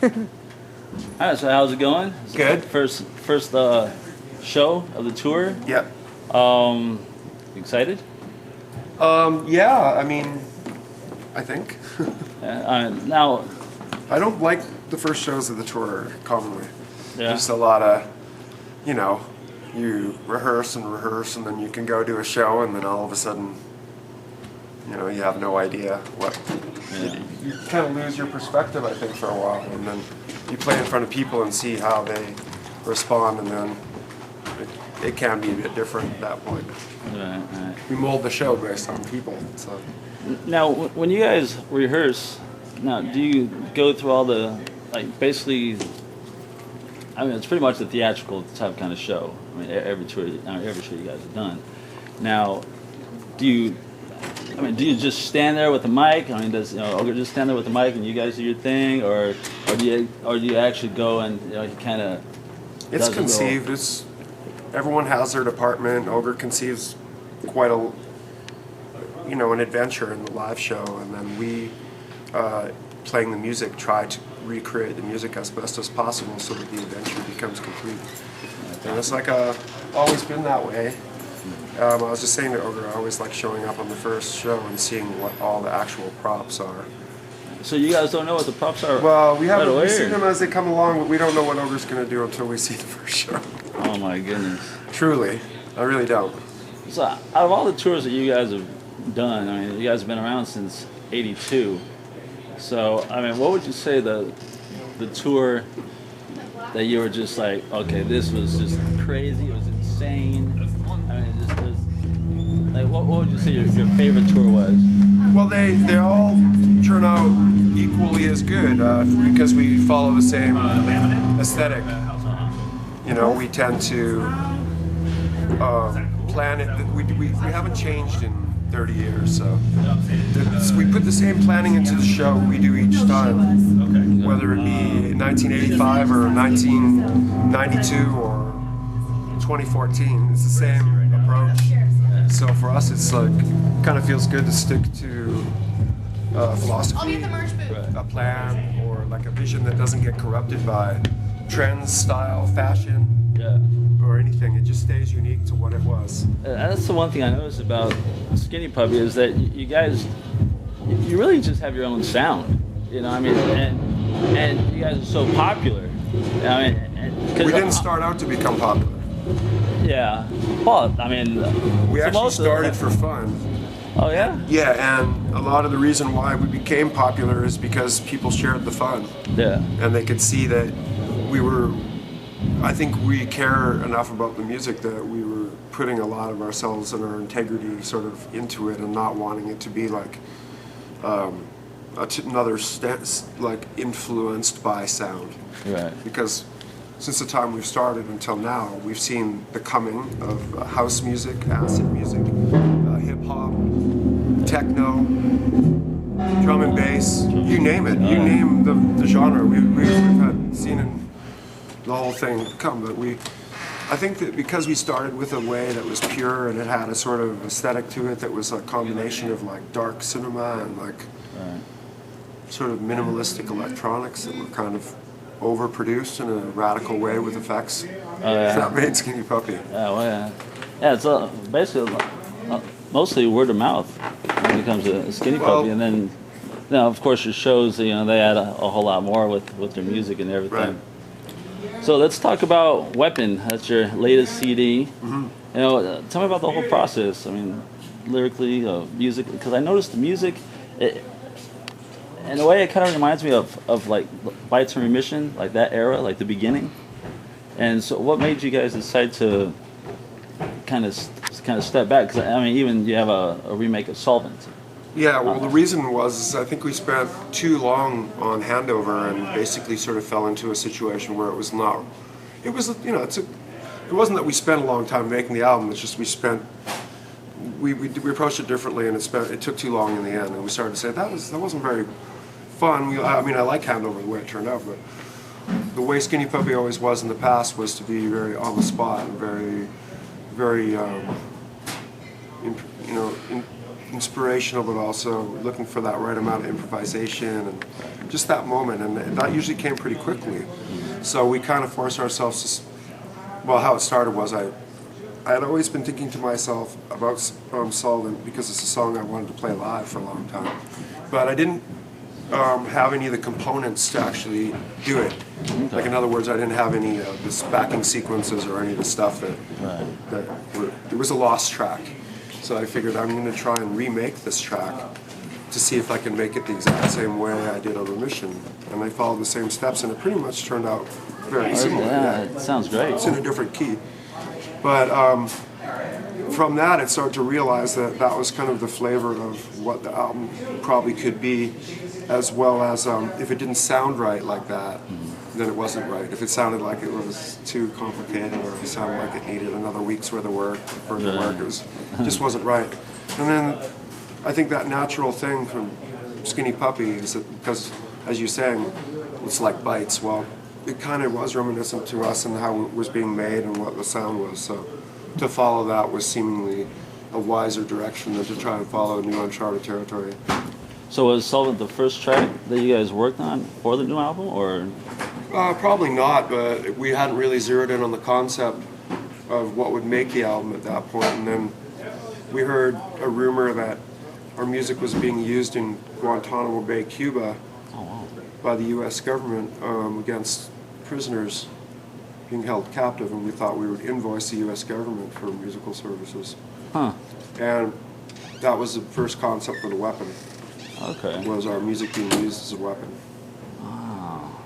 All right, so how's it going? Good. First show of the tour. Yep. Excited? Yeah, I mean, I think. Now, I don't like the first shows of the tour commonly. yeah. Just a lot of, you rehearse and then you can go do a show and then all of a sudden, you have no idea what. Yeah. You kind of lose your perspective, I think, for a while. And then you play in front of people and see how they respond, and then it can be a bit different at that point. Right. We mold the show based on people. So. Now, when you guys rehearse, now do you go through all the basically? I mean, it's pretty much the theatrical type kind of show. I mean, every show you guys have done. Now, do you just stand there with the mic? I mean, does Ogre just stand there with the mic and you guys do your thing, or do you actually go and he kind of? It's conceived. Everyone has their department. Ogre conceives quite an adventure in the live show, and then we, playing the music, try to recreate the music as best as possible so that the adventure becomes complete. And it's always been that way. I was just saying to Ogre, I always like showing up on the first show and seeing what all the actual props are. So you guys don't know what the props are? Well, we see them as they come along, but we don't know what Ogre's going to do until we see the first show. Oh my goodness. Truly, I really don't. So out of all the tours that you guys have done, I mean, you guys have been around since '82. So, I mean, what would you say the tour that you were just like, okay, this was just crazy, it was insane? I mean, what would you say your favorite tour was? Well, they all turn out equally as good because we follow the same aesthetic. We tend to plan it. We haven't changed in 30 years, so we put the same planning into the show we do each time, whether it be 1985 or 1992 or 2014. It's the same approach. So for us, it's kind of feels good to stick to philosophy, a plan, or a vision that doesn't get corrupted by trends, style, fashion, or anything. It just stays unique to what it was. That's the one thing I noticed about Skinny Puppy is that you guys, you really just have your own sound. I mean, and you guys are so popular. I mean, we didn't start out to become popular. Yeah. Well, I mean, we actually started for fun. Oh yeah? Yeah, and a lot of the reason why we became popular is because people shared the fun. Yeah. And they could see that I think we care enough about the music that we were putting a lot of ourselves and our integrity sort of into it and not wanting it to be another influenced by sound. Right. Because since the time we've started until now, we've seen the coming of house music, acid music, hip-hop, techno, drum and bass, you name it. You name the genre. We've seen the whole thing come. But I think that because we started with a way that was pure and it had a sort of aesthetic to it that was a combination of dark cinema and sort of minimalistic electronics that were kind of overproduced in a radical way with effects. That made Skinny Puppy. Yeah, it's basically mostly word of mouth when it comes to Skinny Puppy, and then of course your shows, they add a whole lot more with their music and everything. Right. So let's talk about Weapon. That's your latest CD. Mm-hmm. Tell me about the whole process. I mean, lyrically, music, because I noticed the music, in a way, it kind of reminds me of Bites and Remission, like that era, like the beginning. And so, what made you guys decide to kind of step back? Because I mean, even you have a remake of Solvent. Yeah, well, the reason was I think we spent too long on handover and basically sort of fell into a situation where it was not. It was, it wasn't that we spent a long time making the album. It's just we approached it differently, and it took too long in the end. And we started to say that wasn't very fun. I like handover the way it turned out, but the way Skinny Puppy always was in the past was to be very on the spot and very, very, inspirational, but also looking for that right amount of improvisation and just that moment. And that usually came pretty quickly. So we kind of forced ourselves to. Well, how it started was I had always been thinking to myself about Sullivan because it's a song I wanted to play live for a long time, but I didn't have any of the components to actually do it. Like, in other words, I didn't have any of the backing sequences or any of the stuff there was a lost track. So I figured I'm going to try and remake this track to see if I can make it the exact same way I did on Remission. And I followed the same steps, and it pretty much turned out very similar. Yeah, it sounds great. It's in a different key. But from that, I started to realize that that was kind of the flavor of what the album probably could be, as well as if it didn't sound right like that, then it wasn't right. If it sounded like it was too complicated, or if it sounded like it needed another week's worth of work, further work, it just wasn't right. And then I think that natural thing from Skinny Puppy is that, because, as you're saying, it's like Bites. Well, it kind of was reminiscent to us and how it was being made and what the sound was. So to follow that was seemingly a wiser direction than to try and follow new uncharted territory. So was Sullivan the first track that you guys worked on for the new album, or? Probably not, but we hadn't really zeroed in on the concept of what would make the album at that point. And then we heard a rumor that our music was being used in Guantanamo Bay, Cuba, by the U.S. government against prisoners being held captive, and we thought we would invoice the U.S. government for musical services. Huh. And that was the first concept for the weapon. Okay. Was our music being used as a weapon. Oh.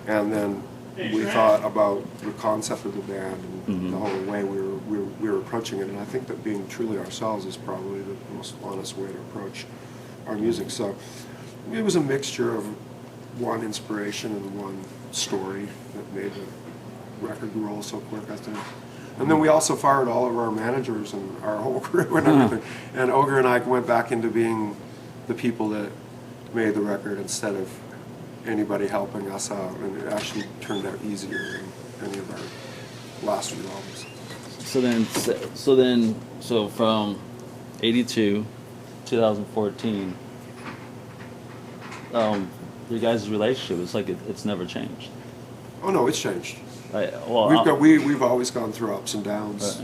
And then we thought about the concept of the band and the whole way we were approaching it. And I think that being truly ourselves is probably the most honest way to approach our music. So it was a mixture of one inspiration and one story that made the record roll so quick, I think. And then we also fired all of our managers and our whole crew and everything. And Ogre and I went back into being the people that made the record instead of anybody helping us out, and it actually turned out easier than any of our last few albums. So from 82, 2014, your guys' relationship, it's like it's never changed. Oh no, it's changed. Well, we've always gone through ups and downs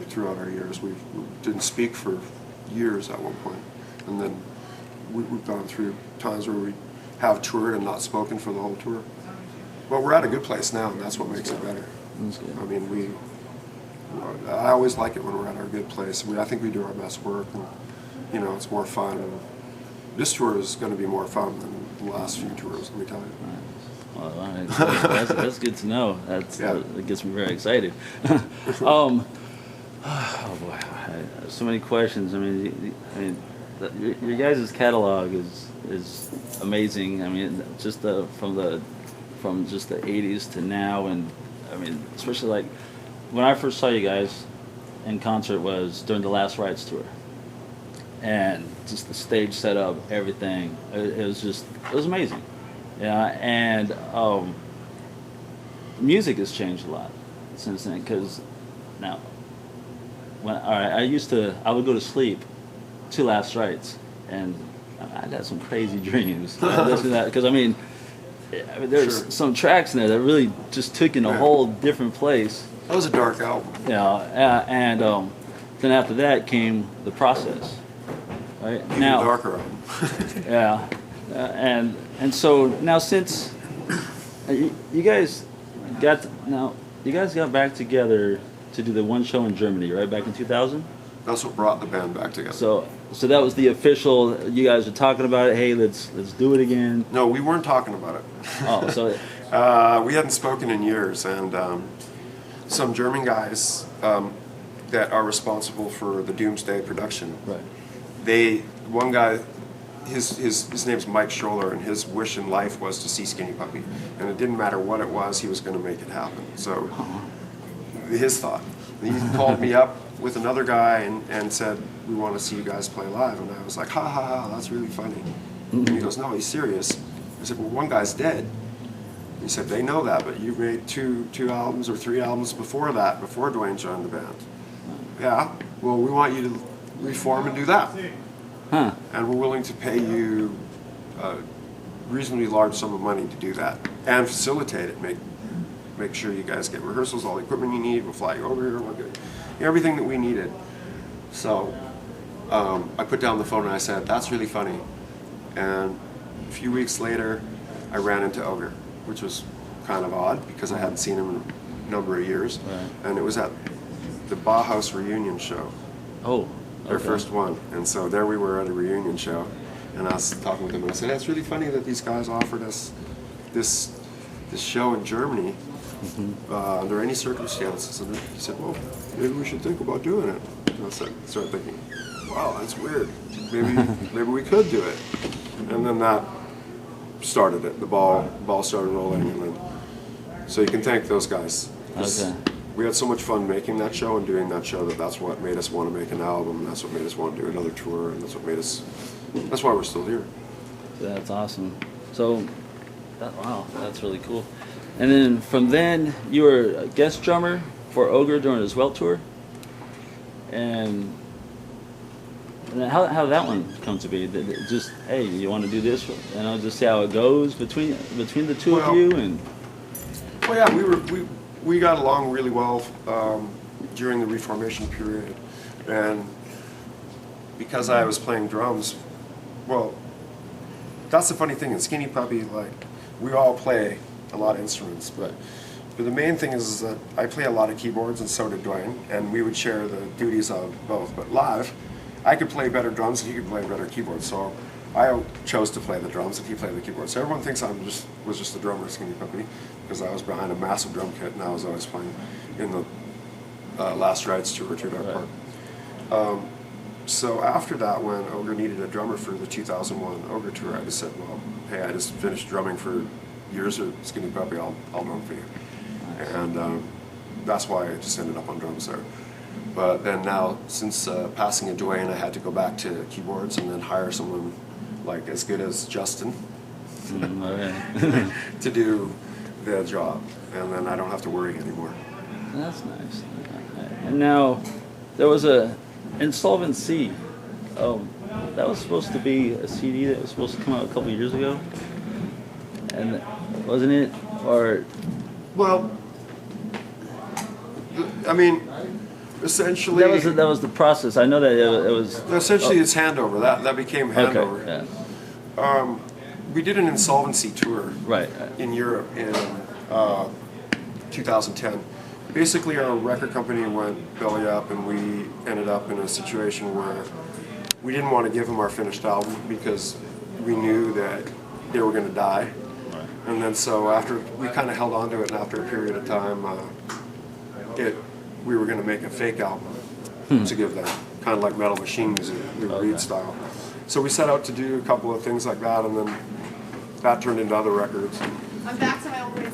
throughout our years. We didn't speak for years at one point, and then we've gone through times where we have toured and not spoken for the whole tour. But we're at a good place now, and that's what makes it better. That's good. I mean, I always like it when we're at our good place. I think we do our best work, and it's more fun. And this tour is going to be more fun than the last few tours, let me tell you. Well, that's good to know. That gets me very excited. Oh boy, so many questions. I mean, your guys' catalog is amazing. I mean, just from just the 80s to now, and I mean, especially like when I first saw you guys in concert was during the Last Rites tour, and just the stage setup, everything. It was amazing. Yeah, and music has changed a lot since then. Because now, I would go to sleep to Last Rites, and I had some crazy dreams. Because I mean, there's some tracks in there that really just took in a whole different place. That was a dark album. Yeah, and then after that came The Process. Right? Even now, darker album. yeah, and so now since you guys got back together to do the one show in Germany, right, back in 2000. That's what brought the band back together. So that was the official. You guys were talking about it. Hey, let's do it again. No, we weren't talking about it. Oh, so we hadn't spoken in years, and some German guys that are responsible for the Doomsday production. right. One guy, his name's Mike Scholler, and his wish in life was to see Skinny Puppy, and it didn't matter what it was, he was going to make it happen. So his thought. He called me up with another guy and said, we want to see you guys play live. And I was like, ha ha ha, that's really funny. And he goes, no, he's serious. I said, well, one guy's dead. He said, they know that, but you've made two albums or 3 albums before that, before Dwayne joined the band. Yeah, well, we want you to reform and do that. Huh. And we're willing to pay you a reasonably large sum of money to do that and facilitate it. Make sure you guys get rehearsals, all the equipment you need. We'll fly you over here. We'll get everything that we needed. So I put down the phone and I said, "That's really funny." And a few weeks later, I ran into Ogre, which was kind of odd because I hadn't seen him in a number of years. Right. And it was at the Bauhaus reunion show. Oh. Their first one. And so there we were at a reunion show, and I was talking with them, and I said, "It's really funny that these guys offered us this show in Germany under any circumstances." And he said, "Well, maybe we should think about doing it." And I started thinking, "Wow, that's weird. Maybe we could do it." And then that started it. The ball started rolling, and then so you can thank those guys. Okay. We had so much fun making that show and doing that show that's what made us want to make an album. That's what made us want to do another tour, and that's why we're still here. That's awesome. So, wow, that's really cool. And then from then, you were a guest drummer for Ogre during his Well tour. And then how did that one come to be? Did it just, hey, you want to do this? And I'll just see how it goes between the two of you. And well, yeah, we got along really well during the Reformation period, and because I was playing drums, well, that's the funny thing in Skinny Puppy. Like, we all play a lot of instruments, but the main thing is that I play a lot of keyboards, and so did Dwayne, and we would share the duties of both. But live, I could play better drums and he could play better keyboards, so I chose to play the drums and he played the keyboards. So everyone thinks was just the drummer at Skinny Puppy, because I was behind a massive drum kit and I was always playing in the Last Rides tour, True Dark Park. So after that, when Ogre needed a drummer for the 2001 Ogre tour, I just said, "Well, hey, I just finished drumming for years at Skinny Puppy, I'll drum for you." And that's why I just ended up on drums there. But then now, since passing of Dwayne, I had to go back to keyboards and then hire someone like as good as Justin to do the job, and then I don't have to worry anymore. that's nice. And now, there was a Insolvency. That was supposed to be a CD that was supposed to come out a couple years ago, and wasn't it? Or well, I mean, essentially that was the process. I know that it was. Essentially, it's handover. That became handover. Okay. Yeah. We did an Insolvency tour Right. in Europe in 2010. Basically, our record company went belly up, and we ended up in a situation where we didn't want to give them our finished album because we knew that they were going to die. Right. And then so after we kind of held on to it, and after a period of time, we were going to make a fake album to give them, kind of like Metal Machine music, Reed style. So we set out to do a couple of things like that, and then that turned into other records. I'm back to my old ways.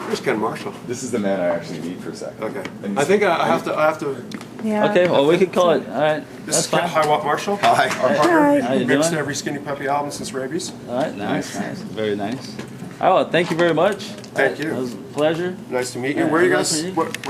Here's Ken Marshall. This is the man I actually need for a second. Okay. And I think I have to. Yeah. Okay. Well, we could call it. All right. This That's is Ken fine. Hi Watt Marshall. Hi. Our partner. How you Mixed doing? every Skinny Puppy album since Rabies. All right. Nice. Very nice. All right. Well, thank you very much. Thank you. It was a pleasure. Nice to meet you. Yeah, Where are you nice guys? to meet you.